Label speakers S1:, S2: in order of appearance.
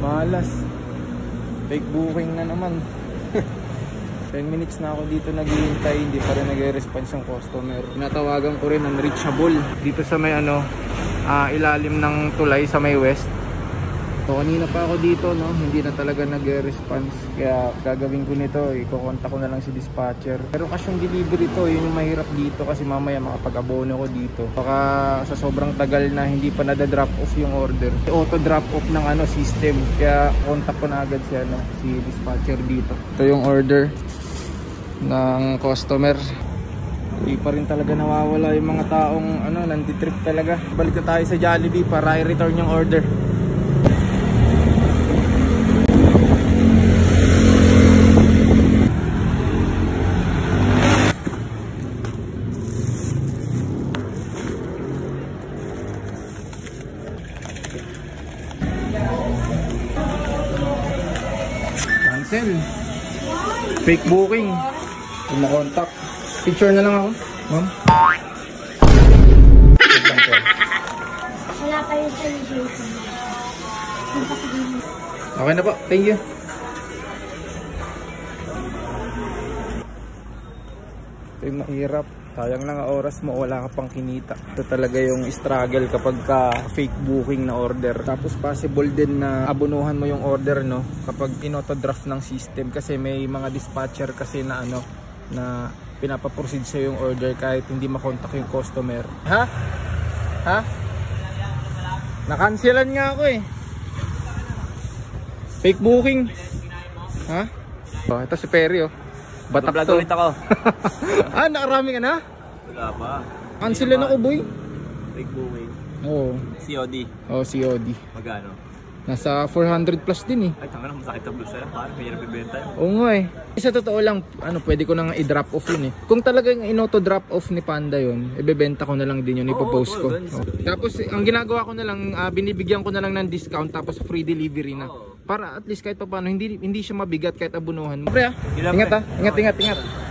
S1: Malas. Fake booking na naman. 10 minutes na ako dito naghihintay, hindi pa rin nag-response yung customer. Natawagan ko rin unreachable dito sa may ilalim ng tulay sa may west. So kanina pa ako dito, no, hindi na talaga nag-response. Kaya gagawin ko nito, iko-contact ko na lang si dispatcher. Pero kasi yung delivery to, yun yung mahirap dito kasi mamaya makapag-abono ko dito. Baka sa sobrang tagal na hindi pa nada-drop off yung order. Auto drop off ng system. Kaya contact ko na agad si dispatcher dito. Ito yung order ng customer. Hindi pa rin talaga nawawala yung mga taong nanditrip talaga. Balik na tayo sa Jollibee para i-return yung order. Cancel. Fake booking. Kumakontak. Picture na lang ako, ma'am.
S2: Wala pa yung celebration.
S1: Okay na po, thank you. Ito yung mahirap. Sayang lang ang oras mo, wala ka pang kinita. Ito talaga yung struggle kapag fake booking na order. Tapos possible din na abunuhan mo yung order, no, kapag inoto-draft ng system. Kasi may mga dispatcher kasi na na pinapaproceed sa yung order kahit hindi makontak yung customer. Ha? Ha? Nakanselan nga ako eh. Fake booking. Ha? Oh, ito si Perry, oh. Batak to.
S3: Ako.
S1: Nakarami ka na?
S3: Wala pa.
S1: Cancelan ako, boy.
S3: Fake booking.
S1: Oo.
S3: COD.
S1: Oh, COD.
S3: Magkano?
S1: Nasa 400 plus din eh.
S3: Ay, tanga na, masakit ang bulsa yan. Parang may nabibenta yun.
S1: Oo nga eh. Sa totoo lang, pwede ko nang i-drop off yun eh. Kung talagang ino-drop off ni Panda yun, ibebenta ko na lang din yun, ipopost ko. Tapos, ang ginagawa ko na lang, binibigyan ko na lang ng discount tapos free delivery na. Para at least kahit pa paano, hindi siya mabigat kahit abunuhan mo. Pre, ingat ha. Ingat.